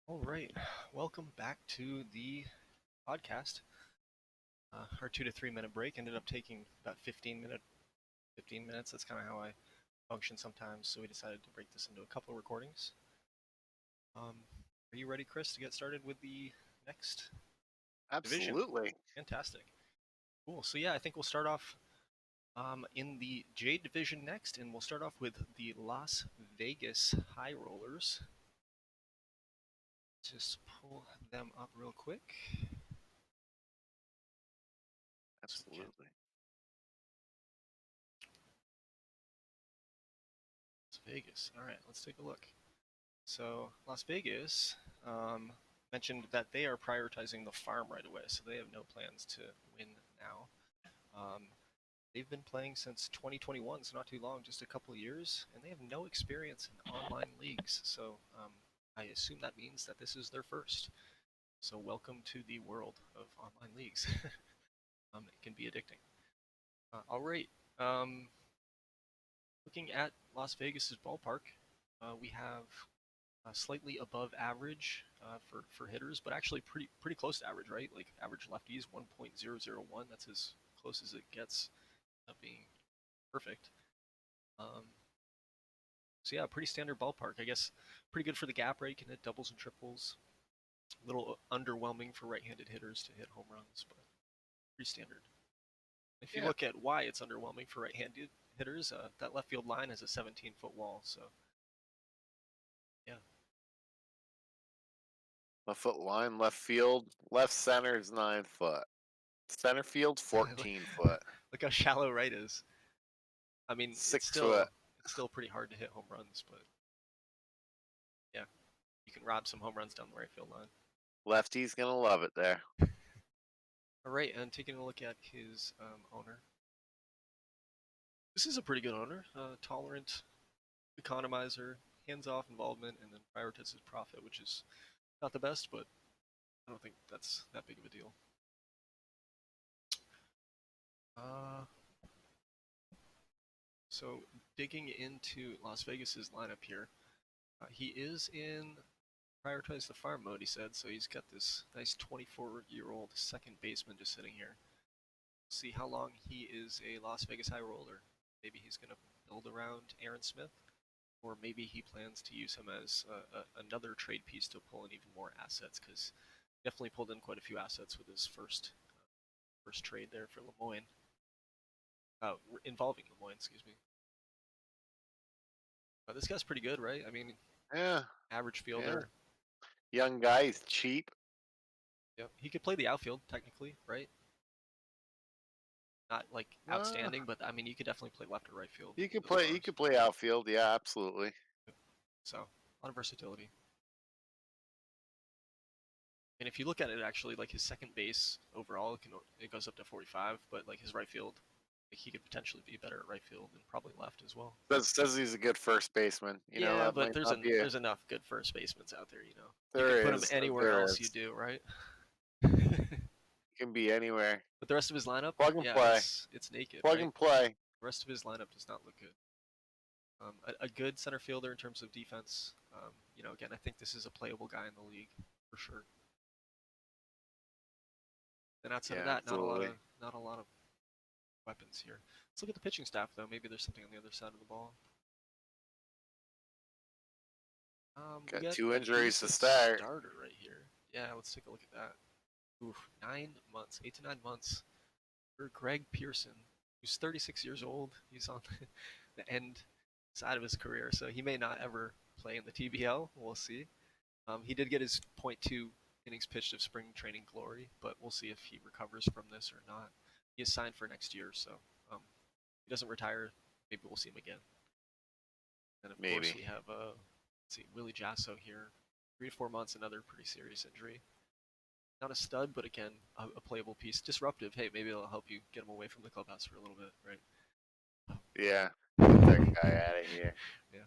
All right, welcome back to the podcast. Our 2 to 3 minute break ended up taking about 15 minutes. That's kind of how I function sometimes. So we decided to break this into a couple of recordings. Are you ready, Chris, to get started with the next division? Absolutely. Fantastic. Cool. So yeah, I think we'll start off in the Jade division next, and we'll start off with the Las Vegas High Rollers. Just pull them up real quick. So we can Absolutely. Las Vegas. All right, let's take a look. So Las Vegas mentioned that they are prioritizing the farm right away, so they have no plans to win now. Um, they've been playing since 2021, so not too long, just a couple of years, and they have no experience in online leagues. So I assume that means that this is their first. So welcome to the world of online leagues. It can be addicting. All right. Um, Looking at Las Vegas's ballpark, we have slightly above average for hitters, but actually pretty close to average, right? Like average lefties 1.001. That's as close as it gets being perfect. Um, so yeah, pretty standard ballpark. I guess pretty good for the gap rate. Can hit doubles and triples. A little underwhelming for right-handed hitters to hit home runs, but pretty standard. If you Yeah. look at why it's underwhelming for right-handed hitters, that left field line has a 17-foot wall. So yeah, Left foot line, left field, left center is 9 foot. Center field, 14 foot. look how shallow right is. I mean, it's 6 foot. still pretty hard to hit home runs, but yeah, you can rob some home runs down the right field line. Lefty's gonna love it there. All right, and taking a look at his owner. This is a pretty good owner. Tolerant, economizer, hands-off involvement, and then prioritizes profit, which is not the best, but I don't think that's that big of a deal. Uh, so digging into Las Vegas's lineup here, he is in prioritize the farm mode, he said. So he's got this nice 24-year-old second baseman just sitting here. See how long he is a Las Vegas High Roller. Maybe he's going to build around Aaron Smith, or maybe he plans to use him as another trade piece to pull in even more assets, because definitely pulled in quite a few assets with his first trade there for Lemoyne, involving Lemoyne, excuse me. This guy's pretty good, right? I mean, Yeah. average Yeah. fielder. Young guy, he's cheap. Yep, he could play the outfield technically, right? Not like Uh, outstanding, but I mean, you could definitely play left or right field you could with those play. You arms. could play outfield. Yeah, absolutely. So a lot of versatility. And if you look at it, actually, like his second base overall, it goes up to 45, but like his right field, like he could potentially be better at right field and probably left as well. Says he's a good first baseman. Yeah, That but might not be a. there's enough good first basemans out there. You could There put him is. anywhere There else you is. do, right? He can be anywhere. But the rest of his lineup, Plug and yeah, play. it's naked, Plug right? and play. The rest of his lineup does not look good. A good center fielder in terms of defense. Again, I think this is a playable guy in the league for sure. And outside of Yeah, that, absolutely. not a lot of weapons here. Let's look at the pitching staff though. Maybe there's something on the other side of the ball. We Got got two a injuries to decent start. starter right here. Yeah, let's take a look at that. Oof, 9 months, 8 to 9 months for Greg Pearson, who's 36 years old. He's on the end side of his career, so he may not ever play in the TBL. We'll see. He did get his .2 innings pitched of spring training glory, but we'll see if he recovers from this or not. He is signed for next year, so um, he doesn't retire. Maybe we'll see him again. And of course, Maybe. we have let's see, Willie Jasso here, 3 to 4 months, another pretty serious injury. Not a stud, but again, a playable piece. Disruptive. Hey, maybe it'll help you get him away from the clubhouse for a little bit, Yeah. Get that right? guy out of here. Yeah.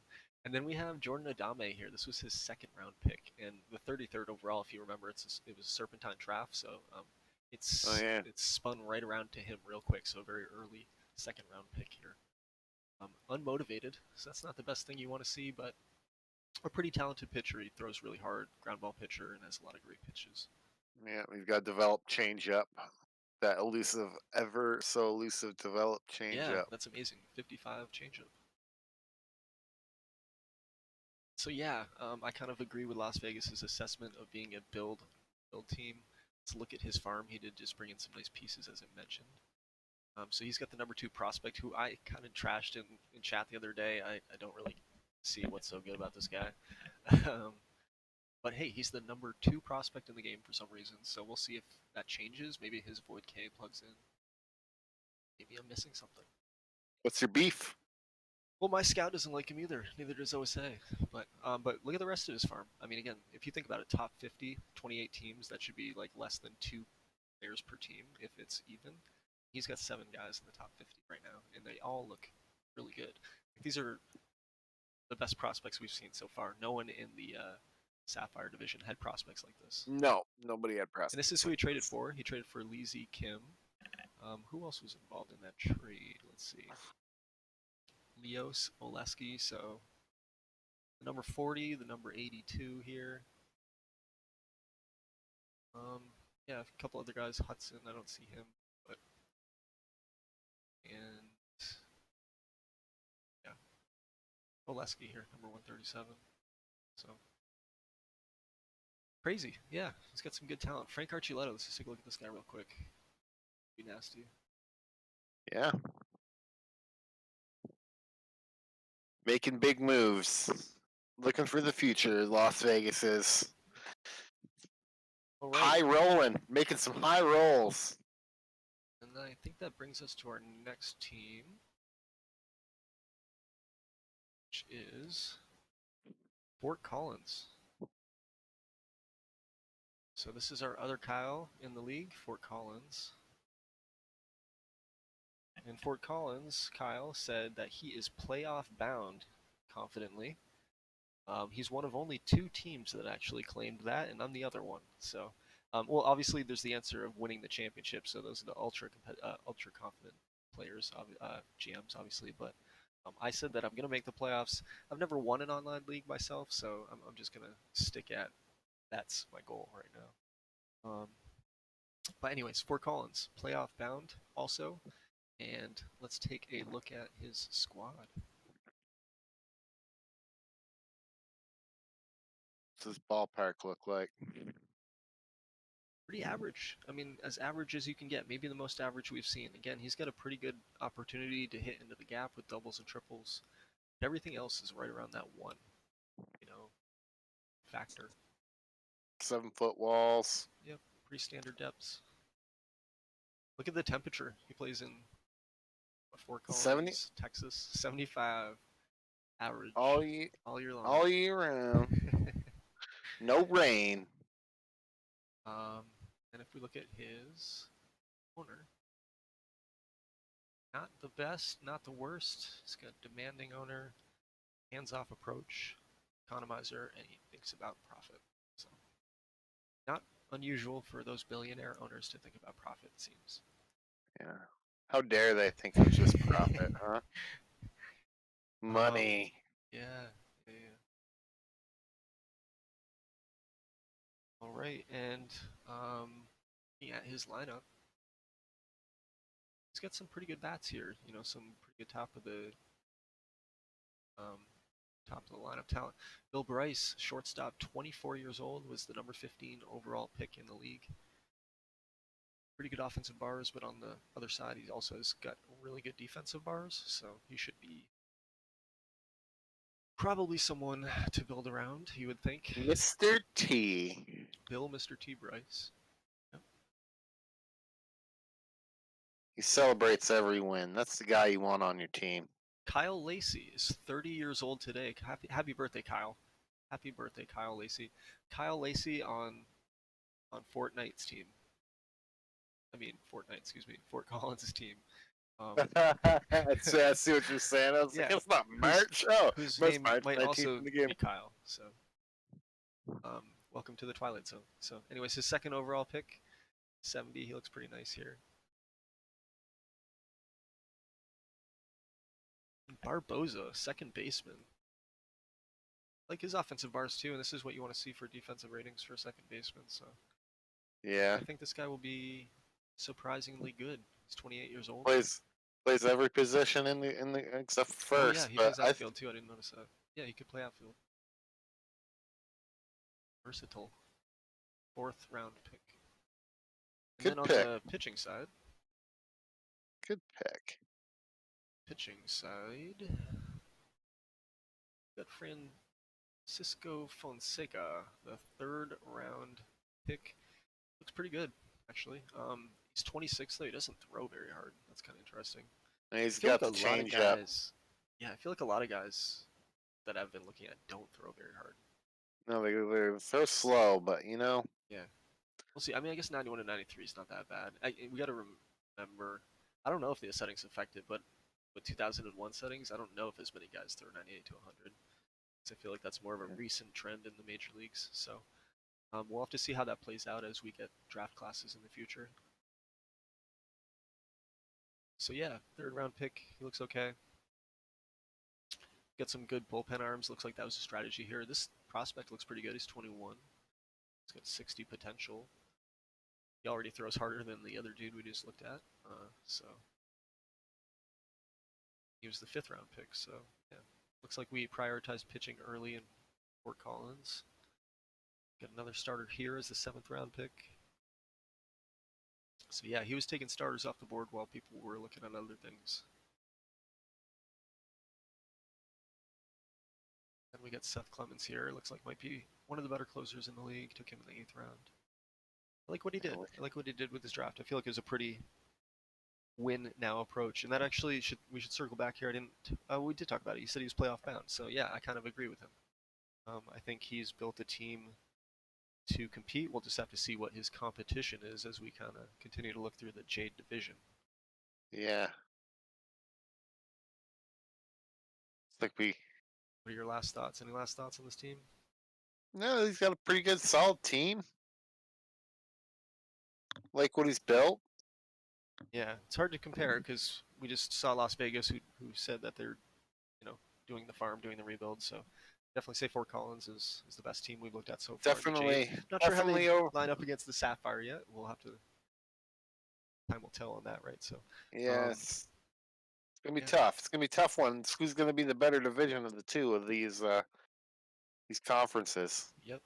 And then we have Jordan Adame here. This was his second round pick, and the 33rd overall, if you remember, it was a serpentine draft, so Oh yeah. it's spun right around to him real quick. So a very early second round pick here. Unmotivated, so that's not the best thing you want to see, but a pretty talented pitcher. He throws really hard, ground ball pitcher, and has a lot of great pitches. Yeah, we've got developed change up. That elusive, ever so elusive developed change Yeah, up. that's amazing. 55 changeup. So yeah, I kind of agree with Las Vegas's assessment of being a build team. Let's look at his farm. He did just bring in some nice pieces, as I mentioned. So he's got the number 2 prospect, who I kind of trashed in chat the other day. I don't really see what's so good about this guy. um, but hey, he's the number 2 prospect in the game for some reason. So we'll see if that changes. Maybe his Void K plugs in. Maybe I'm missing something. What's your beef? Well, my scout doesn't like him either. Neither does OSA. But look at the rest of his farm. I mean, again, if you think about it, top 50, 28 teams, that should be like less than 2 players per team if it's even. He's got 7 guys in the top 50 right now, and they all look really good. These are the best prospects we've seen so far. No one in the Sapphire division had prospects like this. No, nobody had press. And this is who he traded for. He traded for Lee Z Kim. Who else was involved in that trade? Let's see. Leos Oleski, so the number 40, the number 82 here. Yeah, a couple other guys. Hudson, I don't see him, but and yeah, Oleski here, number 137. So crazy, yeah. He's got some good talent. Frank Archuleta. Let's just take a look at this guy real quick. Be nasty. Yeah. Making big moves. Looking for the future. Las Vegas is All right. high rolling, making some high rolls. And I think that brings us to our next team, which is Fort Collins. So this is our other Kyle in the league, Fort Collins. And Fort Collins, Kyle, said that he is playoff bound confidently. He's one of only 2 teams that actually claimed that, and I'm the other one. So, well, obviously there's the answer of winning the championship. So those are the ultra confident players, GMs, obviously. But I said that I'm gonna make the playoffs. I've never won an online league myself, so I'm just gonna stick at that's my goal right now. But anyways, Fort Collins, playoff bound also, and let's take a look at his squad. What's his ballpark look like? Pretty average. I mean, as average as you can get. Maybe the most average we've seen. Again, he's got a pretty good opportunity to hit into the gap with doubles and triples. Everything else is right around that 1, factor. 7-foot walls. Yep, pretty standard depths. Look at the temperature. He plays in Fort 70 Collins, Texas. 75 average all year long. all year round. No rain. And if we look at his owner, not the best, not the worst. He's got a demanding owner, hands-off approach, economizer, and he thinks about profit. So, not unusual for those billionaire owners to think about profit, it seems. Yeah. How dare they think of just profit, huh? Money. Yeah. All right, and looking at his lineup, he's got some pretty good bats here. Some pretty good um, top of the lineup talent. Bill Bryce, shortstop, 24 years old, was the number 15 overall pick in the league. Pretty good offensive bars, but on the other side, he also has got really good defensive bars, so he should be probably someone to build around, you would think. Mr. T. Bill, Mr. T. Bryce. Yep. He celebrates every win. That's the guy you want on your team. Kyle Lacey is 30 years old today. Happy birthday, Kyle. Happy birthday, Kyle Lacey. Kyle Lacey on Fortnite's team. Fort Collins' team. I see what you're saying. I was like, it's not March. Whose most name March might 19th also in the game. be Kyle. So, welcome to the Twilight Zone. So, anyways, his second overall pick, 70. He looks pretty nice here. Barboza, second baseman. like his offensive bars too, and this is what you want to see for defensive ratings for a second baseman. So Yeah, I think this guy will be surprisingly good. He's 28 years old. plays every position in the except Oh yeah, first. he But plays outfield too. I didn't notice that. Yeah, he could play outfield. Versatile. Fourth round pick. And good then on pick, the good pick. pitching side, got Francisco Fonseca, the third round pick. Looks pretty good, actually. He's 26 though. He doesn't throw very hard. That's kind of interesting. And I he's feel like got a the lot of change up. guys. Yeah, I feel like a lot of guys that I've been looking at don't throw very hard. No, they're so slow, but you know, Yeah, we'll see. I mean, I guess 91 to 93 is not that bad. We got to remember. I don't know if the settings affect it, but with 2001 settings, I don't know if as many guys throw 98 to 100. I feel like that's more of a recent trend in the major leagues. So we'll have to see how that plays out as we get draft classes in the future. So yeah, third round pick. He looks okay. Get some good bullpen arms. Looks like that was a strategy here. This prospect looks pretty good. He's 21. He's got 60 potential. He already throws harder than the other dude we just looked at. So he was the fifth round pick. So yeah, looks like we prioritized pitching early in Fort Collins. Got another starter here as the seventh round pick. So yeah, he was taking starters off the board while people were looking at other things. And we got Seth Clemens here. Looks like might be one of the better closers in the league. Took him in the eighth round. I like what he did. I like what he did with his draft. I feel like it was a pretty win now approach, and that actually we should circle back here. I didn't. We did talk about it. He said he was playoff bound, so yeah, I kind of agree with him. I think he's built a team to compete. We'll just have to see what his competition is as we kind of continue to look through the Jade division. yeah. It's like we. What are your last thoughts? Any last thoughts on this team? No, he's got a pretty good, solid team. Like what he's built. Yeah, it's hard to compare because we just saw Las Vegas, who said that they're, doing the farm, doing the rebuild. So definitely say Fort Collins is the best team we've looked at so far in the Jade. Not sure how they Definitely over. line up against the Sapphire yet. We'll have to time will tell on that, right? So Yeah, um, it's gonna be yeah, tough. It's gonna be a tough one. Who's gonna be the better division of the two of these conferences? yep.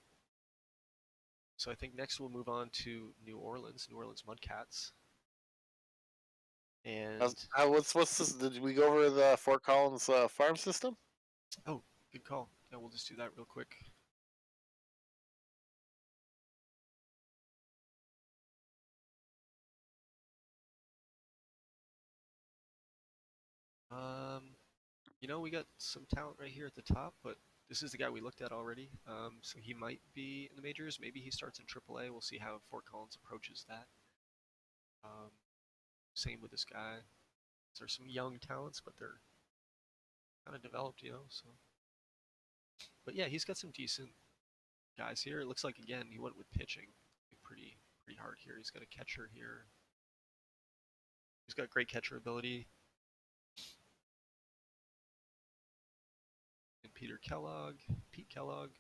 So I think next we'll move on to New Orleans Mudcats, and What's this? Did we go over the Fort Collins farm system? oh, good call. Yeah, we'll just do that real quick. Um, we got some talent right here at the top, but this is the guy we looked at already. So he might be in the majors. Maybe he starts in AAA. We'll see how Fort Collins approaches that. Um, Same with this guy. There's some young talents, but they're kind of developed, So, but yeah, he's got some decent guys here. It looks like again he went with pitching, pretty hard here. He's got a catcher here. He's got great catcher ability. And Pete Kellogg.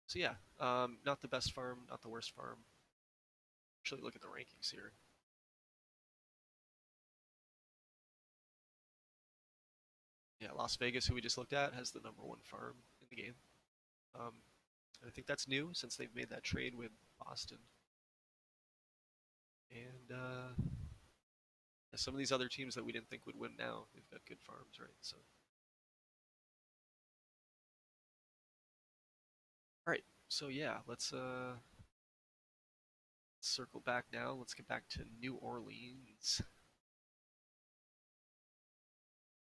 So yeah, not the best farm, not the worst farm. Actually, look at the rankings here. Yeah, Las Vegas, who we just looked at, has the number one farm in the game. Um, and I think that's new since they've made that trade with Boston. And some of these other teams that we didn't think would win now, they've got good farms, right? So, all right. So yeah, let's circle back now. Let's get back to New Orleans.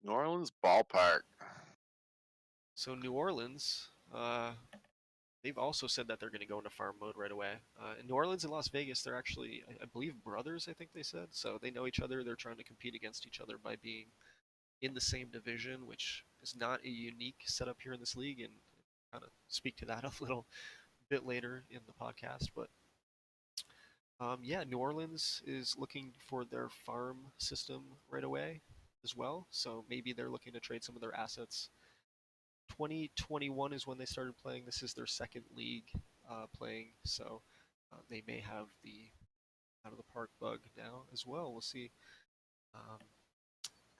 New Orleans ballpark. So New Orleans, they've also said that they're going to go into farm mode right away. In New Orleans and Las Vegas, they're actually, I believe, brothers. I think they said so. They know each other. They're trying to compete against each other by being in the same division, which is not a unique setup here in this league, and kind of speak to that a little bit later in the podcast. But yeah, New Orleans is looking for their farm system right away as well. So maybe they're looking to trade some of their assets 2021 is when they started playing. This is their second league playing, so they may have the out of the park bug now as well. We'll see um,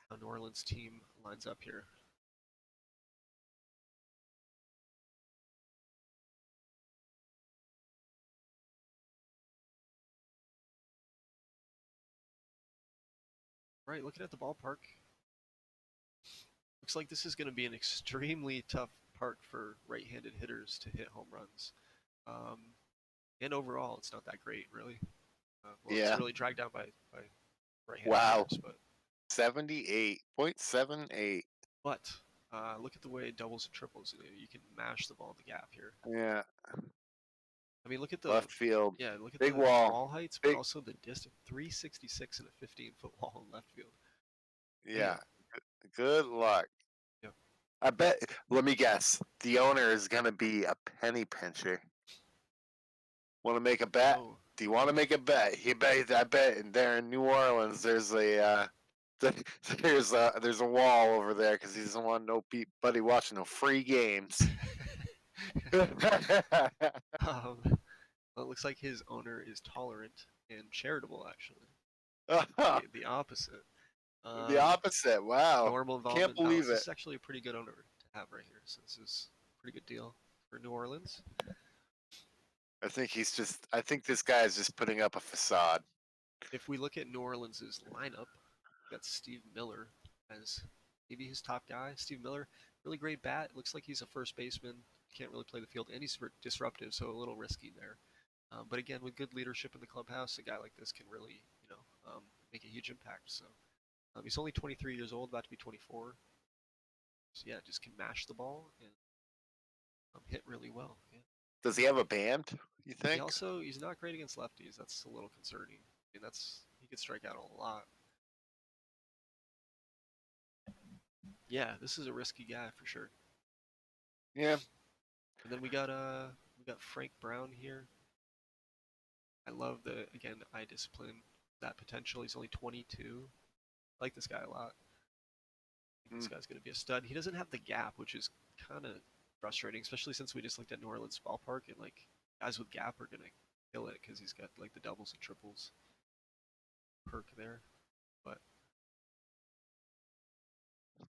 how New Orleans team lines up here. Right, looking at the ballpark, looks like this is going to be an extremely tough park for right-handed hitters to hit home runs. Um, and overall, it's not that great, really. Well, it's Yeah. really dragged down by right-handed Wow. hitters, but 78.78. look at the way doubles and triples. You can mash the ball in the gap here. Yeah. I mean, look at the Left field. look at Big the wall. wall heights, but Big. also the distance. 366 and a 15-foot wall in left field. Yeah. Man, Good luck. yeah. I bet. Let me guess. The owner is gonna be a penny pincher. Want to make a bet? Oh, Do you want to make a bet? I bet there in New Orleans, there's a there's a wall over there because he doesn't want nobody watching no free games. well, it looks like his owner is tolerant and charitable. Actually, the opposite. The Um, opposite. Wow. Normal Can't involvement believe balance. This it. is actually a pretty good owner to have right here. So this is a pretty good deal for New Orleans. I think this guy is just putting up a facade. If we look at New Orleans' lineup, we got Steve Miller as maybe his top guy. Steve Miller, really great bat. Looks like he's a first baseman. Can't really play the field, and he's disruptive, so a little risky there. But again, with good leadership in the clubhouse, a guy like this can really, make a huge impact. So he's only 23 years old, about to be 24. So yeah, just can mash the ball and hit really well. Yeah. Does he have a band, you think? He's not great against lefties. That's a little concerning. I mean, he could strike out a lot. Yeah, this is a risky guy for sure. Yeah. And then we got Frank Brown here. I love the again eye discipline, that potential. He's only 22. I like this guy a lot. I think this guy's going to be a stud. He doesn't have the gap, which is kind of frustrating, especially since we just looked at New Orleans ballpark and like guys with gap are going to kill it because he's got like the doubles and triples perk there. But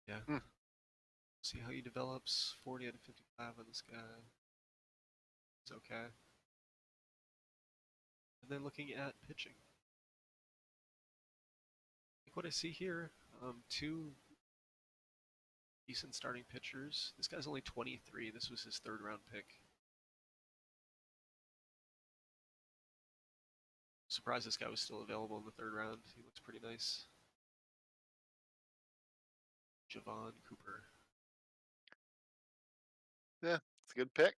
yeah, see how he develops. 40 out of 55 on this guy. It's okay. And then looking at pitching. Like what I see here, two decent starting pitchers. This guy's only 23. This was his third round pick. Surprised this guy was still available in the third round. He looks pretty nice. Javon Cooper. Yeah, it's a good pick.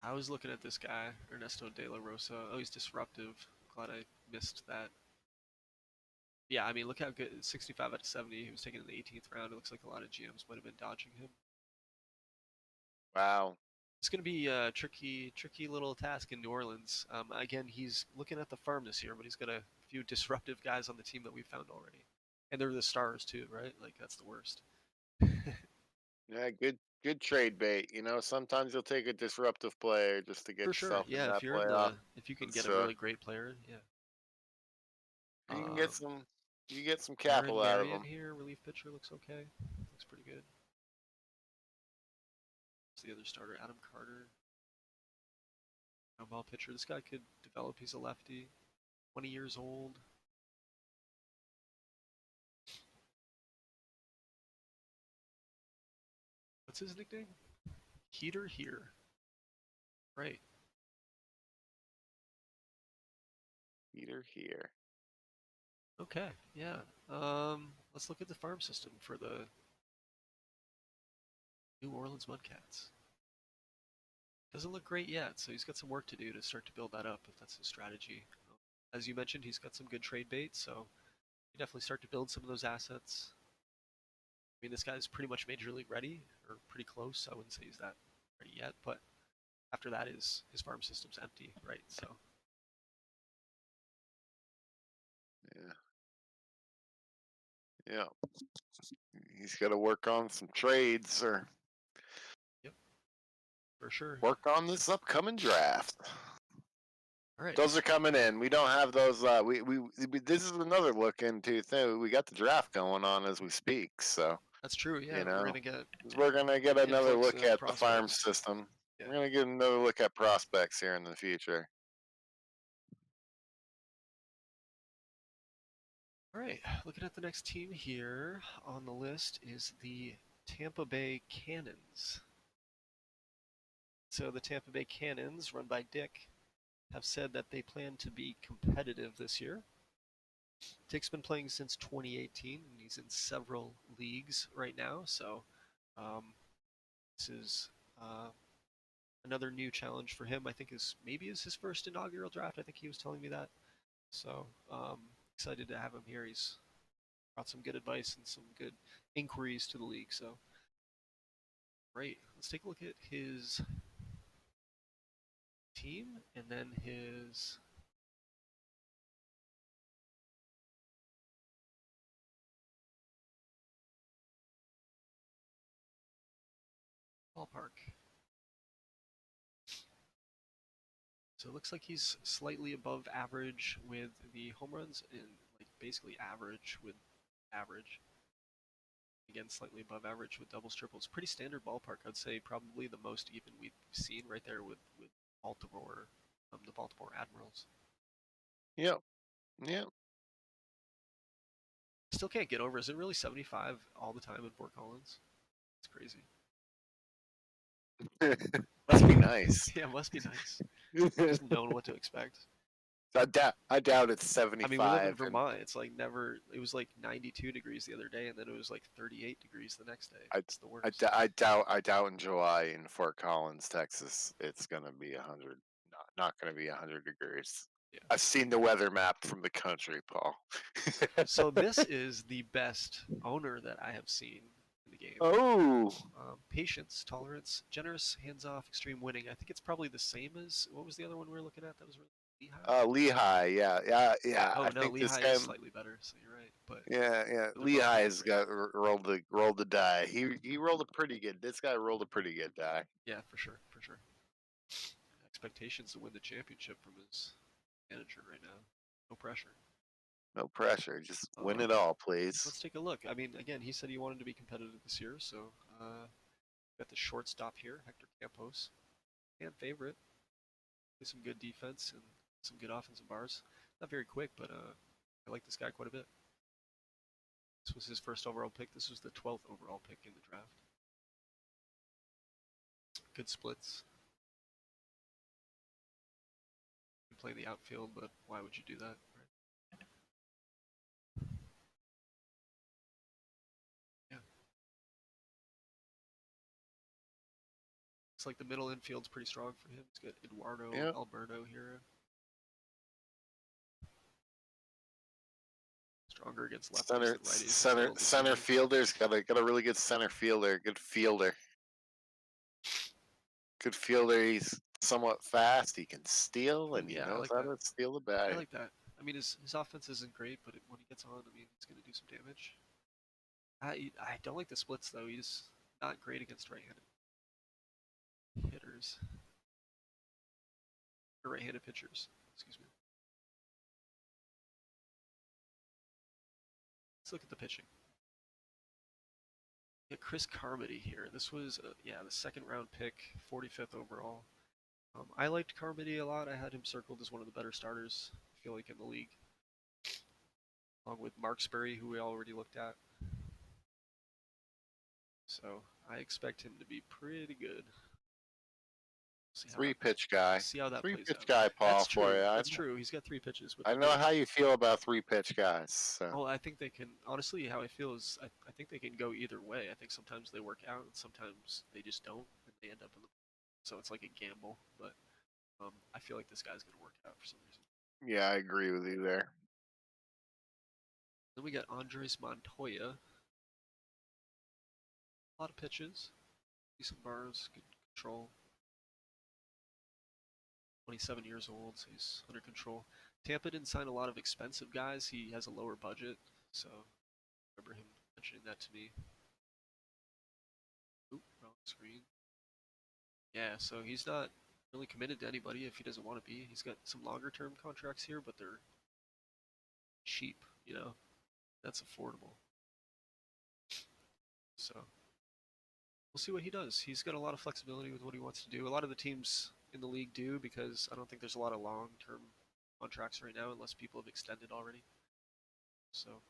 I was looking at this guy, Ernesto De La Rosa. Oh, he's disruptive. Glad I missed that. Yeah, I mean, look how good. 65 out of 70. He was taken in the 18th round. It looks like a lot of GMs might have been dodging him. Wow. It's going to be a tricky little task in New Orleans. Again, he's looking at the farm this year, but he's got a few disruptive guys on the team that we found already. And they're the stars, too, right? Like, that's the worst. Yeah, good trade bait. Sometimes you'll take a disruptive player just to get For sure, yourself in yeah. that playoff. If you can It's get a really great player, yeah. you can Um, get some Aaron capital out of Marion them. here, relief pitcher, looks okay. Looks pretty good. What's the other starter? Adam Carter, ground ball pitcher. This guy could develop. He's a lefty, 20 years old. What's his nickname? Heater here. Right. Peter here. Okay. Yeah. Let's look at the farm system for the New Orleans Mudcats. Doesn't look great yet, so he's got some work to do to start to build that up if that's his strategy. As you mentioned, he's got some good trade bait, so you definitely start to build some of those assets. I mean, this guy's pretty much major league ready, or pretty close. I wouldn't say he's that ready yet, but after that, his farm system's empty, right? So Yeah. Yeah. He's got to work on some trades or Yep, for sure. work on this upcoming draft. All right. Those are coming in. We don't have those. This is another look into thing. We got the draft going on as we speak. So That's true. Yeah, you we're know, gonna get we're gonna get another influx look of at the farm prospects. system. Yeah. We're gonna get another look at prospects here in the future. All right. Looking at the next team here on the list is the Tampa Bay Cannons. So the Tampa Bay Cannons, run by Dick, have said that they plan to be competitive this year. Dick's been playing since 2018, and he's in several leagues right now. So this is another new challenge for him. I think is his first inaugural draft. I think he was telling me that. So excited to have him here. He's brought some good advice and some good inquiries to the league. So great. Let's take a look at his team and then his ballpark. So it looks like he's slightly above average with the home runs and like basically average with average. Again, slightly above average with doubles, triples. Pretty standard ballpark. I'd say probably the most even we've seen right there with Baltimore, the Baltimore Admirals. Yep. Yep. Still can't get over. Is it really 75 all the time in Fort Collins? It's crazy. Must be nice. Yeah, it must be nice. Just knowing what to expect. I doubt it's I mean, we live in 75. Vermont. It's like never. It was like 92 degrees the other day, and then it was like 38 degrees the next day. It's the worst. I doubt in July in Fort Collins, Texas, it's gonna be 100. Not gonna be 100 degrees. Yeah. I've seen the weather map from the country, Paul. So this is the best owner that I have seen in the game. Oh, Patience, tolerance, generous, hands-off, extreme winning. I think it's probably the same as what was the other one we were looking at? That was really Lehigh. Lehigh, yeah. Oh I no, think this Lehigh guy, is slightly better. So you're right, but yeah. they're both Lehigh not has great. got rolled the die. He rolled a pretty good. This guy rolled a pretty good die. Yeah, for sure, for sure. Expectations to win the championship from his manager right now. No pressure. No pressure, just win Um, it all, please. let's take a look. I mean, again, he said he wanted to be competitive this year, so got the shortstop here, Hector Campos, fan favorite. Play some good defense and some good offensive bars. Not very quick, but I like this guy quite a bit. This was his first overall pick. This was the 12th overall pick in the draft. Good splits. You play the outfield, but why would you do that? Right? Yeah. It's like the middle infield's pretty strong for him. He's got Eduardo Yeah. Alberto here. Stronger against lefties than righties. It's a little Center deceiving. fielder's got a really good center fielder. Good fielder. Good fielder. He's somewhat fast. He can steal, Ooh, and he yeah, I knows like how that. to steal the I bag. like that. I mean, his offense isn't great, but when he gets on, I mean, he's going to do some damage. I don't like the splits though. He's not great against right-handed hitters or right-handed pitchers. Excuse me. Let's look at the pitching. Yeah, Chris Carmody here. This was the second round pick, 45th overall. I liked Carmody a lot. I had him circled as one of the better starters. I feel like in the league, along with Mark Sperry, who we already looked at. So I expect him to be pretty good. Three pitch guy. See how that Three plays pitch out. guy, Paul. That's For true. you. That's true. He's got three pitches, but I know how you feel about three pitch guys. So. well, I think they can. Honestly, how I feel is I think they can go either way. I think sometimes they work out, and sometimes they just don't, and they end up in the. So it's like a gamble, but I feel like this guy's gonna work out for some reason. Yeah, I agree with you there. Then we got Andres Montoya. A lot of pitches, decent bars, good control. 27 years old, so he's under control. Tampa didn't sign a lot of expensive guys. He has a lower budget, so I remember him mentioning that to me. Screen. Yeah, so he's not really committed to anybody if he doesn't want to be. He's got some longer term contracts here, but they're cheap, you know. That's affordable. So we'll see what he does. He's got a lot of flexibility with what he wants to do. A lot of the teams in the league do because I don't think there's a lot of long term contracts right now unless people have extended already. So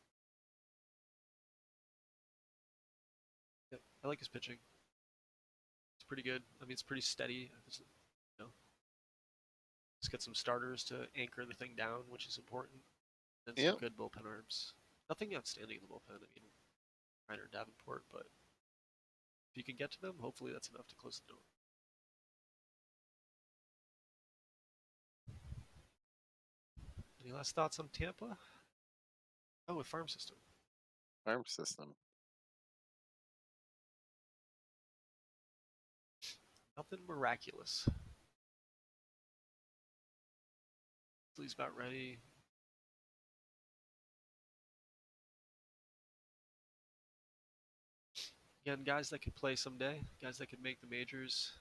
yeah, I like his pitching. It's pretty good. I mean, it's pretty steady. It's, you know, he's got some starters to anchor the thing down, which is important, and some Yep. good bullpen arms. Nothing outstanding in the bullpen. I mean, Reiner Davenport, but if you can get to them, hopefully that's enough to close the door. Any last thoughts on Tampa? Oh, a farm system. Farm system. Nothing miraculous. He's about ready. Again, guys that could play someday, guys that could make the majors.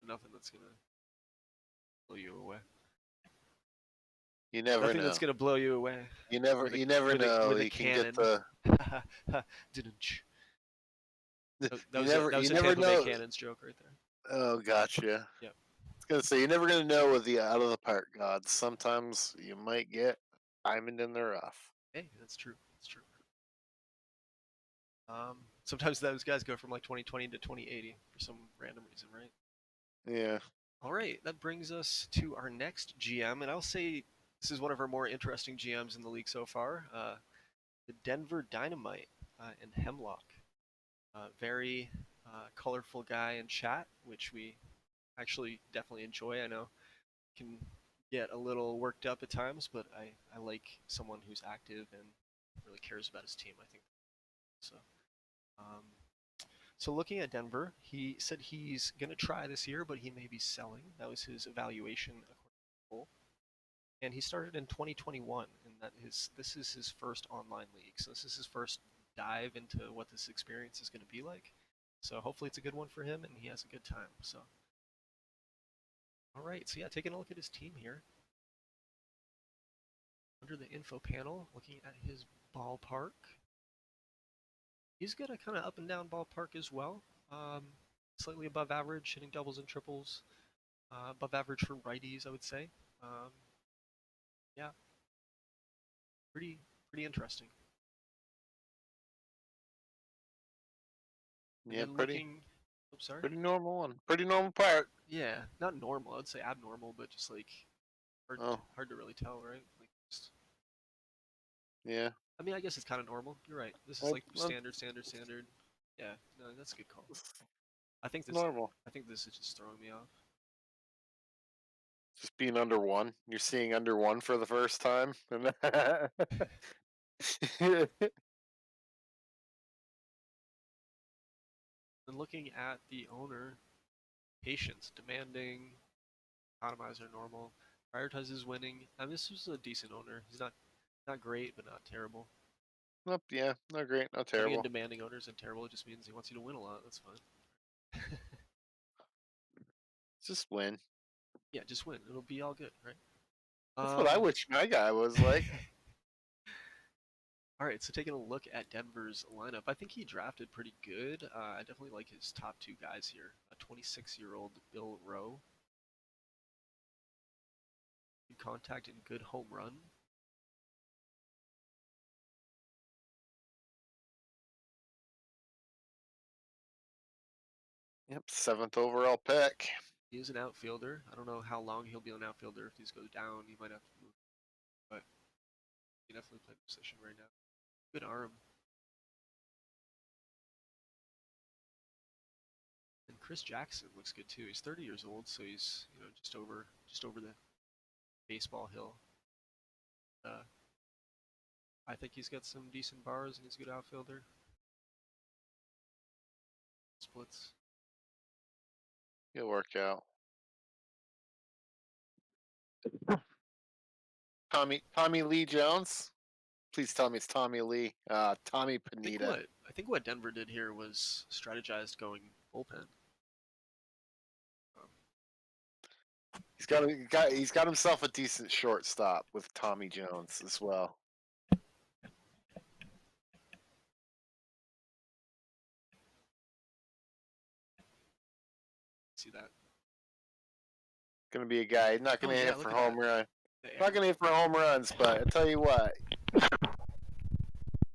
Nothing that's gonna blow you away. You never Nothing know. that's gonna blow you away. You never know. With a You can get cannon. the. Didn't. You That was a never Tampa Bay know. Cannons joke right there. Oh, gotcha. Yep. I was gonna say you're never gonna know with the out of the park gods. Sometimes you might get diamond in the rough. Hey, that's true. That's true. Sometimes those guys go from like 2020 to 2080 for some random reason, right? Yeah. All right, that brings us to our next GM, and I'll say this is one of our more interesting GMs in the league so far. The Denver Dynamite and Hemlock. Very colorful guy in chat, which we actually definitely enjoy. I know can get a little worked up at times, but I like someone who's active and really cares about his team. I think so. Um, so looking at Denver, he said he's going to try this year, but he may be selling. That was his evaluation according to Cole. And he started in 2021, and this is his first online league. So this is his first dive into what this experience is going to be like. So hopefully it's a good one for him, and he has a good time. So, all right. So yeah, taking a look at his team here. Under the info panel, looking at his ballpark. He's got a kind of up and down ballpark as well. Slightly above average, hitting doubles and triples. Above average for righties, I would say. Um, yeah, pretty interesting. And Yeah, then pretty looking, oops, sorry. pretty normal one. Pretty normal part. Yeah, not normal. I'd say abnormal, but just like Oh, hard to really tell, right? Like, just, yeah. I mean, I guess it's kind of normal. You're right. This is Well, like standard. Yeah, no, that's a good call. I think it's normal. I think this is just throwing me off. Just being under one. You're seeing under one for the first time. And looking at the owner, patience, demanding, economizer, normal, prioritizes winning. I mean, this was a decent owner. He's not great, but not terrible. Nope, yeah, not great, not Having a terrible. demanding owner isn't terrible. It just means he wants you to win a lot. That's fine. Just win. Yeah, just win. It'll be all good, right? That's what I wish my guy was like. All right, so taking a look at Denver's lineup, I think he drafted pretty good. I definitely like his top two guys here. A 26-year-old Bill Rowe, good contact and good home run. Yep, 7th overall pick. He is an outfielder. I don't know how long he'll be an outfielder. If these go down, he might have to move, but he definitely play the position right now. Good arm. And Chris Jackson looks good too. He's 30 years old, so he's just over the baseball hill. I think he's got some decent bars and he's a good outfielder. Splits. He'll work out. Tommy Lee Jones. Please tell me it's Tommy Lee. Tommy I think Panetta. what? I think what Denver did here was strategized going bullpen. Um, He's got himself a decent shortstop with Tommy Jones as well. see that? Gonna be a guy. He's not gonna Oh, yeah, hit look for at home that. run. The Not air. gonna hit for home runs, but I tell you what,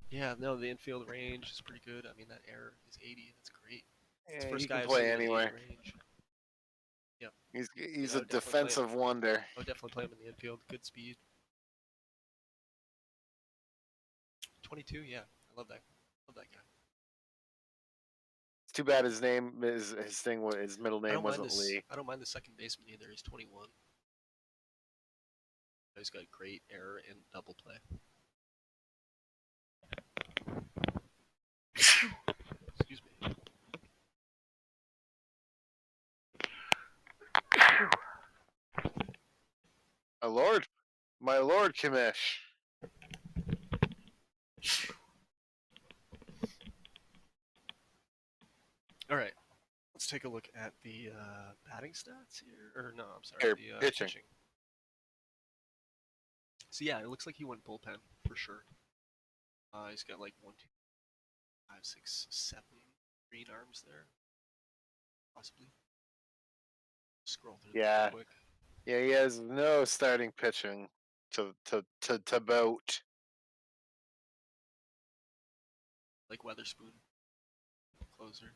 Yeah, no, the infield range is pretty good. I mean, that air is 80. That's great. It's the he first guy can I've seen play with 80 anywhere. range. Yep. He's Yeah, I a would definitely play him. defensive wonder. I would definitely play him in the infield. Good speed. 22. Yeah, I love that. Love that guy. It's too bad his middle I name don't mind wasn't this. Lee. I don't mind the second baseman either. He's 21. He's got great error and double play. Excuse me. My lord, Kamish. All right. Let's take a look at the batting stats here. Or no, I'm sorry, Here, the pitching. pitching. So yeah, it looks like he went bullpen for sure. He's got like 1, 2, 5, 6, 7 green arms there, possibly. Scroll through this Yeah, real quick. yeah, he has no starting pitching to boat. Like Weatherspoon, closer.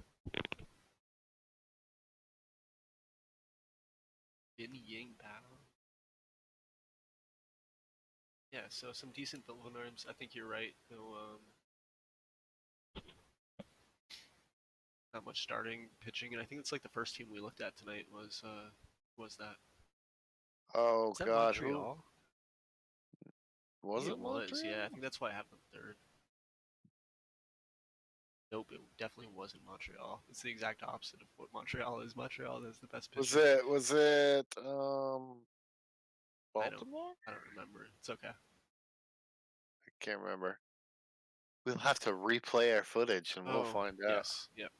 Bin Ying Bao. Yeah, so some decent bullpen arms. I think you're right. Though, not much starting pitching, and I think it's like the first team we looked at tonight was that. Oh Is that God, who Montreal? I was think it? it was. Montreal? Yeah, I think that's why I have them third. Nope, it definitely wasn't Montreal. It's the exact opposite of what Montreal is. Montreal has the best pitching. Was it I don't, Baltimore? I don't remember. It's okay. I can't remember. We'll have to replay our footage and we'll Oh, find out. yes, yep.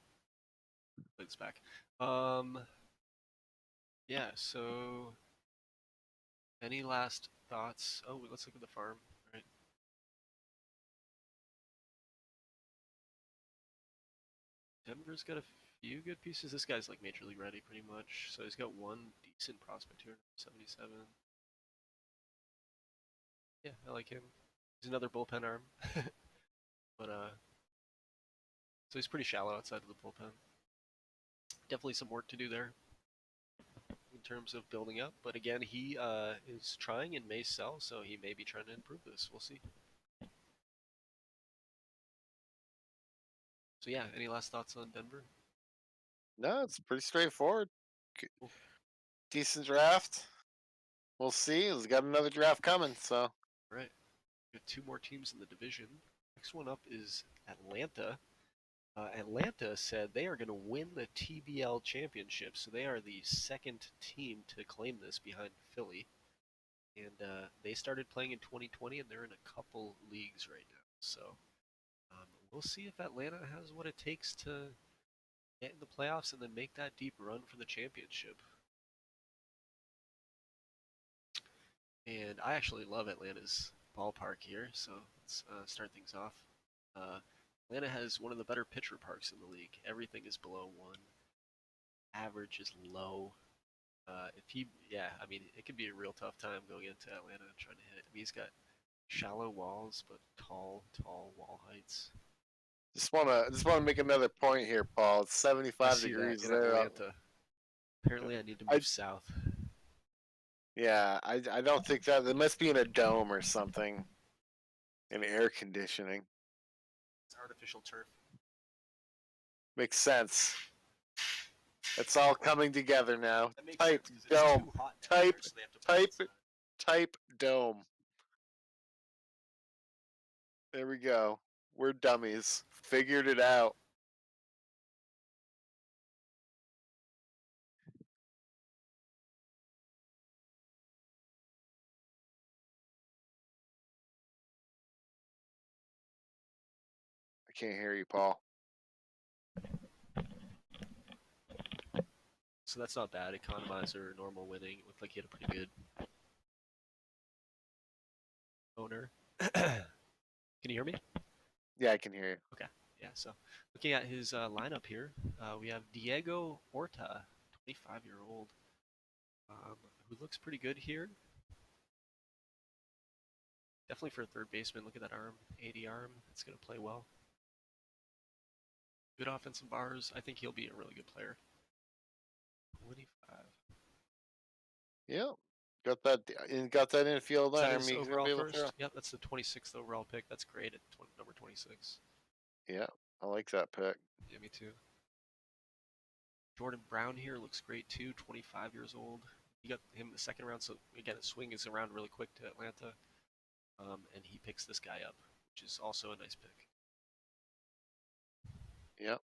It's back. Um, yeah. So, any last thoughts? Oh, let's look at the farm. Right. Denver's got a few good pieces. This guy's like major league ready, pretty much. So he's got one decent prospect here, 77. Yeah, I like him. He's another bullpen arm, but so he's pretty shallow outside of the bullpen. Definitely some work to do there in terms of building up. But again, he is trying and may sell, so he may be trying to improve this. We'll see. So yeah, any last thoughts on Denver? No, it's pretty straightforward. Cool. Decent draft. We'll see. He's got another draft coming, so. All right, we have two more teams in the division. Next one up is Atlanta. Atlanta said they are going to win the TBL championship, so they are the second team to claim this behind Philly. And they started playing in 2020, and they're in a couple leagues right now. So we'll see if Atlanta has what it takes to get in the playoffs and then make that deep run for the championship. And I actually love Atlanta's ballpark here, so let's start things off. Atlanta has one of the better pitcher parks in the league. Everything is below 1. Average is low. I mean, it could be a real tough time going into Atlanta and trying to hit. I mean, he's got shallow walls, but tall wall heights. Just wanna make another point here, Paul. It's I 75 see that degrees in there. Atlanta. Apparently, I need to I move south. I don't think that it must be in a dome or something. In air conditioning. It's artificial turf. Makes sense. It's all coming together now. That makes Type sense because it's dome. too hot down Type there, so they have to play type outside. type dome. There we go. We're dummies. Figured it out. I can't hear you, Paul. So that's not bad. Economizer, normal winning. It looked like he had a pretty good owner. Can you hear me? Yeah, I can hear you. Okay. Yeah, so looking at his lineup here, we have Diego Horta, 25-year-old, who looks pretty good here. Definitely for a third baseman. Look at that arm, 80 arm. It's going to play well. Good offensive bars. I think he'll be a really good player. 25. Yep. Got that infield Is that arm. his He's gonna overall be able to throw. first? Yep, that's the 26th overall pick. That's great at number 26. Yeah, I like that pick. Yeah, me too. Jordan Brown here looks great too, 25 years old. You got him in the second round, so again, his swing is around really quick to Atlanta. And he picks this guy up, which is also a nice pick. Yep.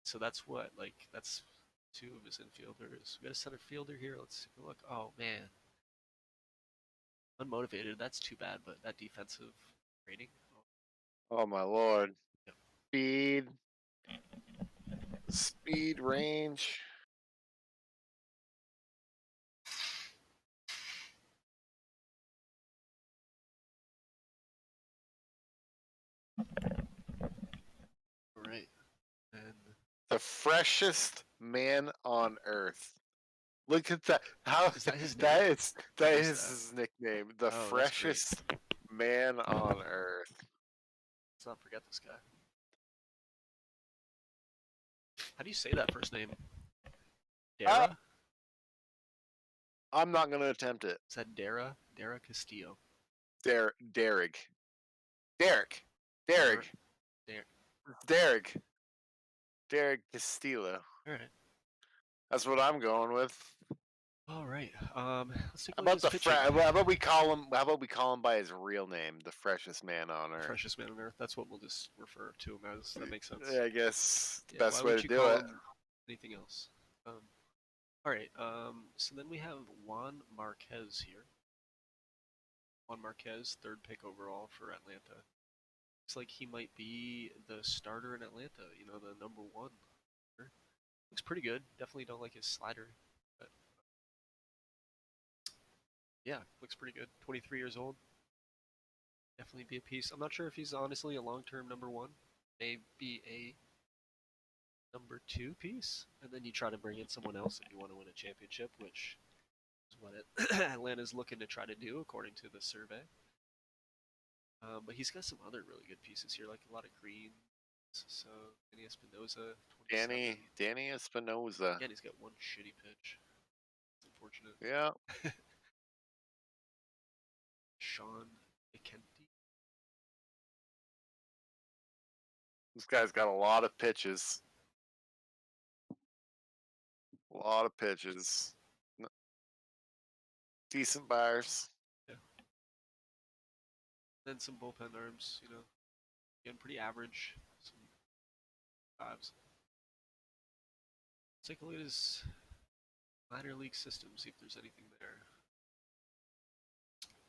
So that's that's two of his infielders. We got a center fielder here. Let's take a look. Oh man, unmotivated. That's too bad. But that defensive rating. Oh my lord. Yep. Speed, range. All right. And The freshest man on earth. Look at that. How is that his name? that is What is that? his nickname. The Oh, that's great. freshest man on earth. Let's not forget this guy. How do you say that first name? Dara? I'm not gonna attempt it. Is that Dara? Dara Castillo. Derek. Derek Castillo. All right. That's what I'm going with. All right. Let's take a How look about at his pitching. how about we call him? How about we call him by his real name, the freshest man on earth? Freshest man on earth. That's what we'll just refer to him as. That makes sense. Yeah, I guess the Yeah, best why way would to you do call it. him anything else? All right. So then we have Juan Marquez here. Juan Marquez, third pick overall for Atlanta. Looks like he might be the starter in Atlanta. You know, the number one. Looks pretty good. Definitely don't like his slider, but yeah, looks pretty good. 23 years old. Definitely be a piece. I'm not sure if he's honestly a long-term number one. Maybe a number two piece, and then you try to bring in someone else if you want to win a championship, which is what Atlanta's looking to try to do according to the survey. But he's got some other really good pieces here, like a lot of greens. So Danny Espinosa, 27. Danny Espinosa. Again, he's got one shitty pitch. It's unfortunate. Yeah. Sean McKenty. This guy's got a lot of pitches. A lot of pitches. Decent bars. Yeah. Then some bullpen arms, you know. Again, pretty average. Some fives. Let's take a look at his minor league system, see if there's anything there.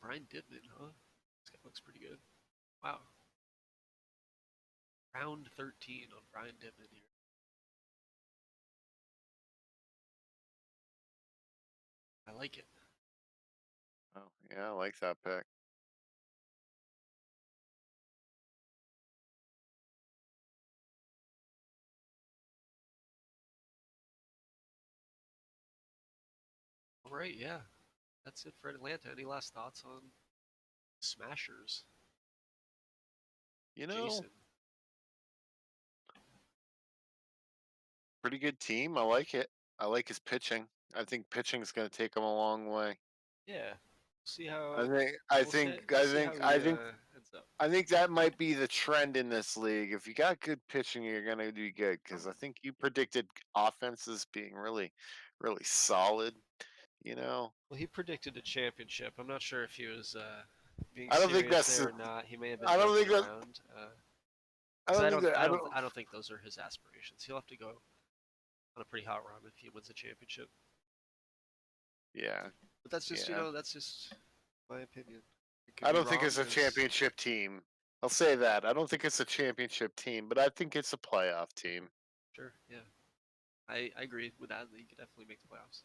Brian Didman, huh? This guy looks pretty good. Wow. Round 13 on Brian Didman here. I like it. Oh, yeah, I like that pick. All right, yeah. That's it for Atlanta. Any last thoughts on Smashers? You know, Jason. pretty good team. I like it. I like his pitching. I think pitching's going to take him a long way. Yeah. See how. I we'll see how he ends up. I think that might be the trend in this league. If you got good pitching, you're going to do good. Because I think you predicted offenses being really, really solid. You know, Well, he predicted a championship. I'm not sure if he was being I don't think serious that's. there or not. He may have been I don't think joking that. around. I 'Cause don't think that. I don't think those are his aspirations. He'll have to go on a pretty hot run if he wins a championship. Yeah. But that's just Yeah. that's just my opinion. Could I be don't think wrong. it's a championship team. I'll say that. I don't think it's a championship team, but I think it's a playoff team. Sure, yeah. I agree with that. You could definitely make the playoffs.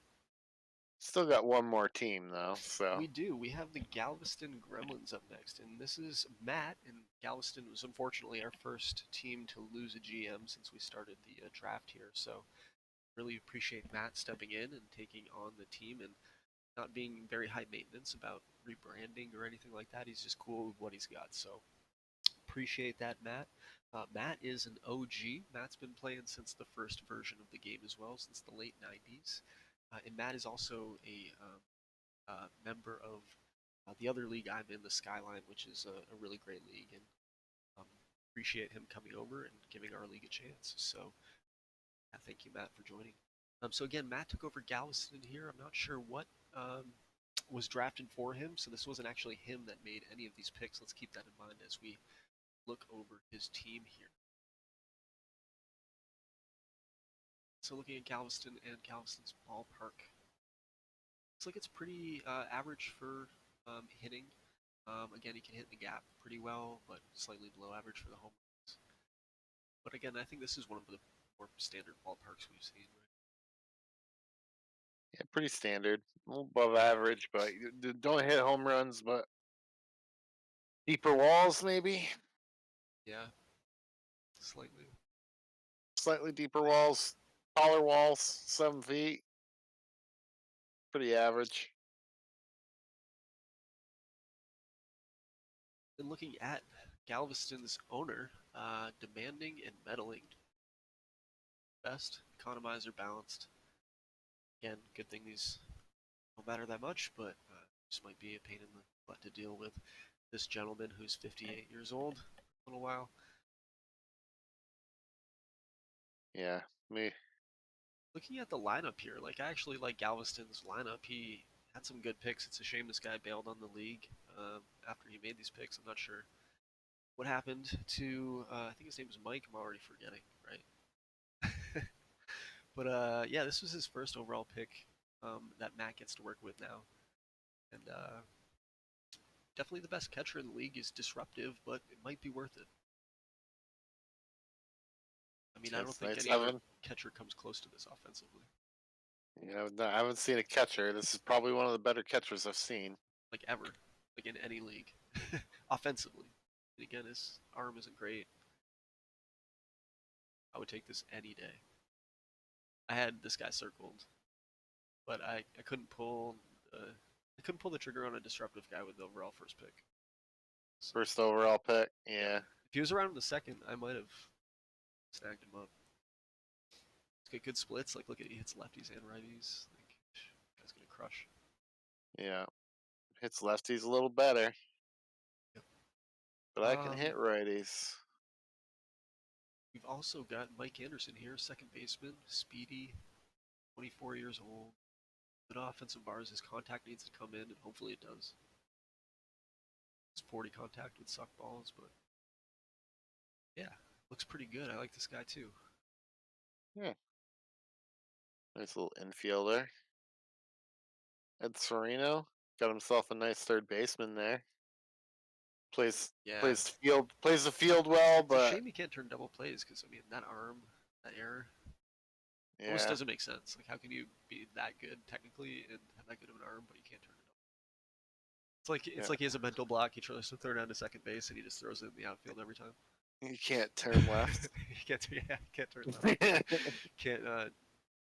Still got one more team though, so We do. We have the Galveston Gremlins up next, and this is Matt. And Galveston was unfortunately our first team to lose a GM since we started the draft here. So really appreciate Matt stepping in and taking on the team and not being very high maintenance about rebranding or anything like that. He's just cool with what he's got. So appreciate that, Matt. Matt is an OG. Matt's been playing since the first version of the game as well, since the late 90s. And Matt is also a member of the other league I'm in, the Skyline, which is a really great league. And um, appreciate him coming over and giving our league a chance. So thank you, Matt, for joining. So again, Matt took over Galveston here. I'm not sure what was drafted for him, so this wasn't actually him that made any of these picks. Let's keep that in mind as we look over his team here. So looking at Galveston and Galveston's ballpark, looks like it's pretty average for hitting. Again, he can hit the gap pretty well, but slightly below average for the home runs. But again, I think this is one of the more standard ballparks we've seen. Right? yeah, pretty standard. A little above average, but don't hit home runs, but deeper walls maybe. Yeah, slightly. Slightly deeper walls, taller walls, 7 feet. Pretty average. And looking at Galveston's owner, demanding and meddling. Best, economizer, balanced. Again, good thing these don't matter that much, but this might be a pain in the butt to deal with. This gentleman who's 58 years old, a little while. Yeah, me. Looking at the lineup here, like I actually like Galveston's lineup. He had some good picks. It's a shame this guy bailed on the league after he made these picks. I'm not sure what happened to. I think his name was Mike. I'm already forgetting, right? But yeah, this was his first overall pick that Matt gets to work with now, and definitely the best catcher in the league. Is disruptive, but it might be worth it. I mean, I don't It's think nice any other having. catcher comes close to this offensively, I haven't seen a catcher. This is probably one of the better catchers I've seen. like ever, like in any league, offensively. And again, his arm isn't great. I would take this any day. I had this guy circled, but I couldn't pull. I couldn't pull the trigger on a disruptive guy with the overall first pick. So, First overall pick. yeah, Yeah. if he was around in the second, I might have snagged him up. He's got good splits. Like, look at he hits lefties and righties. Like, guy's gonna crush. Yeah. Hits lefties a little better, Yep. but I can hit righties. We've also got Mike Anderson here, second baseman, speedy, 24 years old. Good offensive bars. His contact needs to come in, and hopefully it does. His 40 contact would suck balls, but yeah, looks pretty good. I like this guy too. Yeah. Nice little infielder. Ed Sereno got himself a nice third baseman there. Plays Yeah, plays the field well, it's a but shame he can't turn double plays because I mean that arm, that error, almost yeah, doesn't make sense. Like how can you be that good technically and have that good of an arm, but you can't turn it up? It's yeah. like he has a mental block. He tries to throw down to second base and he just throws it in the outfield every time. You can't turn left. He can't turn left. Can't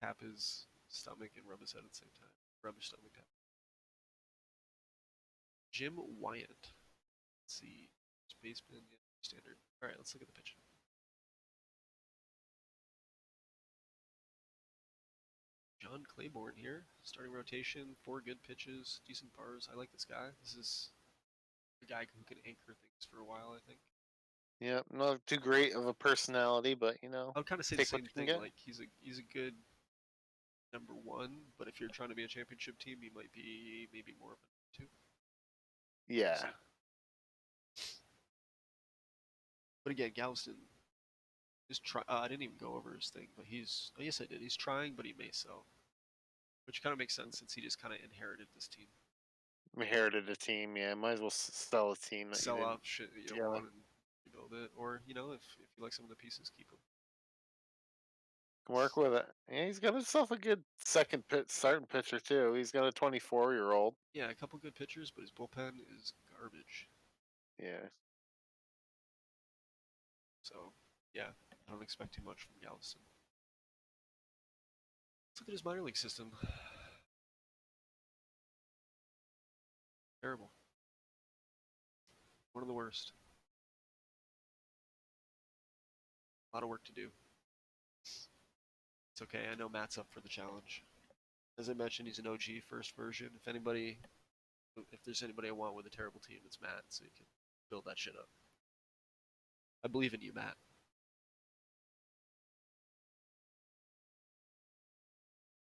tap his stomach and rub his head at the same time. Rub his stomach tap. Jim Wyatt. Let's see. Baseman, yeah, standard. All right, let's look at the pitch. John Claiborne here, starting rotation, 4 good pitches, decent bars. I like this guy. This is a guy who can anchor things for a while, I think. Yeah, not too great of a personality, but I would kind of say the take what same you can thing. get. Like he's a good number one, but if you're trying to be a championship team, he might be maybe more of a two. Yeah, But again, Galveston is try. I didn't even go over his thing, but he's. Oh, yes, I did. He's trying, but he may sell, which kind of makes sense since he just kind of inherited this team. Inherited a team, yeah. Might as well sell a team that you Sell didn't off shit that you don't together. want and rebuild it, or if you like some of the pieces, keep them. Work with it. Yeah, he's got himself a good starting pitcher too. He's got a 24-year-old. Yeah, a couple good pitchers, but his bullpen is garbage. Yeah. So yeah, I don't expect too much from Galveston. Let's look at his minor league system. Terrible. One of the worst. A lot of work to do. It's okay. I know Matt's up for the challenge. As I mentioned, he's an OG first version. If there's anybody I want with a terrible team, it's Matt, so you can build that shit up. I believe in you, Matt.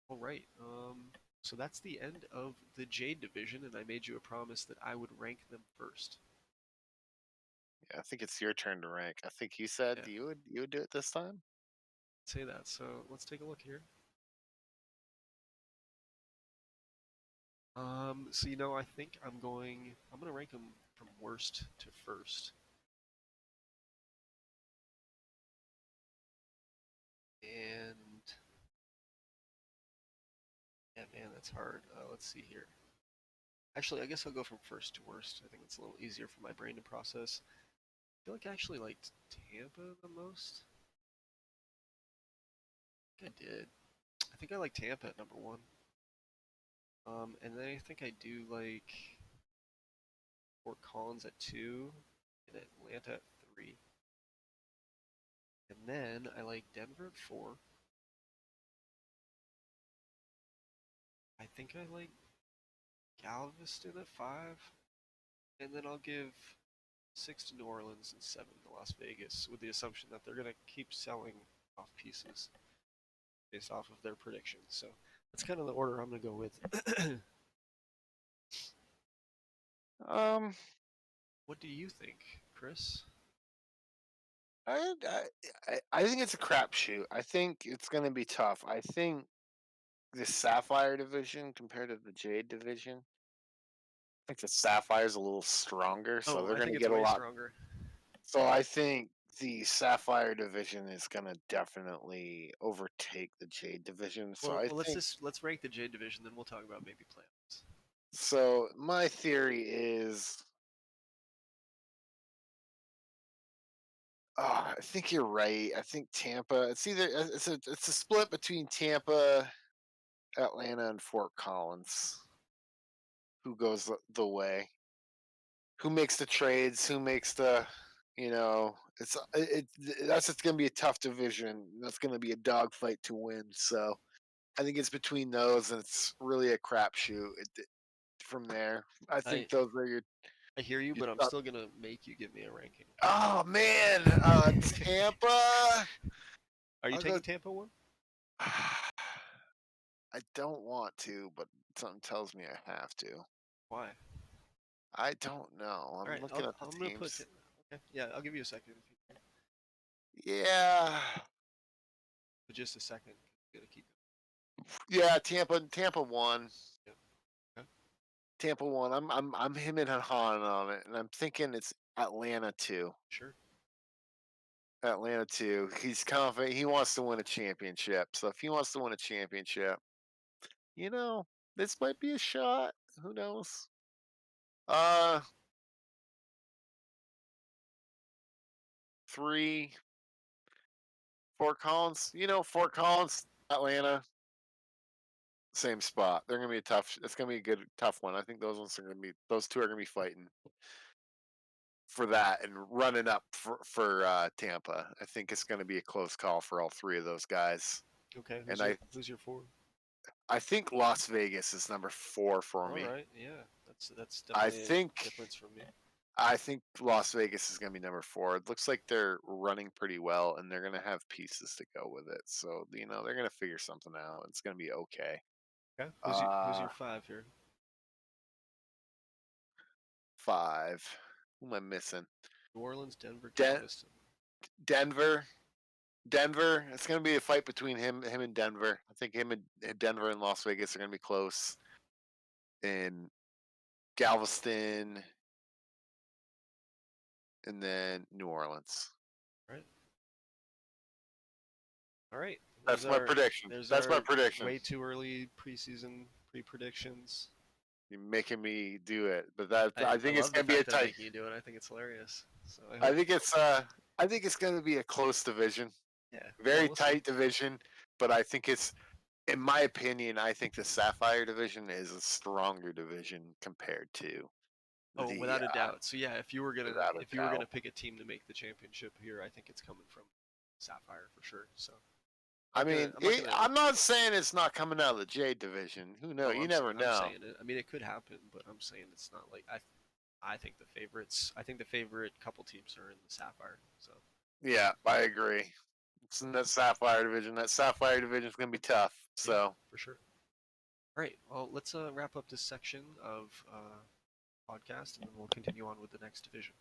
All right. So that's the end of the Jade division, and I made you a promise that I would rank them first. Yeah, I think it's your turn to rank. I think you said Yeah, you would do it this time. say that. So let's take a look here. So I think I'm gonna rank them from worst to first. And yeah, man, that's hard. Let's see here. Actually, I guess I'll go from first to worst. I think it's a little easier for my brain to process. I feel like I actually liked Tampa the most. I think I did. I think I like Tampa at number one. And then I think I do like Fort Collins at two, and Atlanta at three. And then I like Denver at four. I think I like Galveston at five. And then I'll give six to New Orleans and seven to Las Vegas, with the assumption that they're gonna keep selling off pieces based off of their predictions. So that's kind of the order I'm gonna go with. Um, What do you think, Chris? I I think it's a crapshoot. I think it's going to be tough. I think the Sapphire division compared to the Jade division, I think the Sapphire's a little stronger, so Oh, they're I going think to it's get a way lot. stronger. So I think the Sapphire division is going to definitely overtake the Jade division. So Well, I let's think let's rank the J division, then we'll talk about maybe playoffs. so. My theory is, I think you're right. I think Tampa. It's a split between Tampa, Atlanta, and Fort Collins. Who goes the way? Who makes the trades? Who makes the it's going to be a tough division. That's going to be a dogfight to win. So I think it's between those, and it's really a crapshoot from there. I I think those are your I hear you, your but I'm top. still gonna make you give me a ranking. Oh man, Tampa. Are you I'll go. taking Tampa one? I don't want to, but something tells me I have to. Why? I don't know. All I'm right, looking at the I'm gonna put. teams. Okay, yeah, I'll give you a second. Yeah, But just a second. Gotta keep. yeah. Tampa won. Yeah. Okay. Tampa won. I'm him and Han on it, and I'm thinking it's Atlanta too. Sure. Atlanta too. He's confident. He wants to win a championship. So if he wants to win a championship, you know, this might be a shot. Who knows? Uh, three. Fort Collins. Fort Collins, Atlanta, same spot. They're gonna be a tough. It's gonna be a good, tough one. I think those two are gonna be fighting for that and running up for Tampa. I think it's gonna be a close call for all three of those guys. Okay. And Who's your four? I think Las Vegas is number 4 for All me. right. Yeah. That's I definitely a think difference from me. I think Las Vegas is going to be number 4. It looks like they're running pretty well, and they're going to have pieces to go with it. So they're going to figure something out. It's going to be okay. Okay. Who's Uh, your five here? 5. Who am I missing? New Orleans, Denver, Den- Galveston. Denver. Denver. It's going to be a fight between him and Denver. I think him and Denver and Las Vegas are going to be close. And Galveston, and then New Orleans. Right. All right. That's my prediction. There's That's my our prediction. way too early preseason pre-predictions. You're making me do it, but that I I think it's love the gonna be a fact that I'm tight. making you do it. I think it's hilarious. So I think it's gonna be a close division, yeah. very Well, we'll see. tight division. But I think it's, in my opinion, I think the Sapphire division is a stronger division compared to Oh, the without a doubt. So yeah, without a if you were gonna doubt. pick a team to make the championship here, I think it's coming from Sapphire for sure. So I mean, I'm not gonna. I'm not saying it's not coming out of the Jade division. Who knows? Oh, You never I'm know. saying it. I mean, it could happen, but I'm saying it's not like I think the favorites. I think the favorite couple teams are in the Sapphire. So Yeah, I agree. It's in that Sapphire division. That Sapphire division is gonna be tough. yeah, So for sure. All right. Well, let's wrap up this section of podcast, and then we'll continue on with the next division.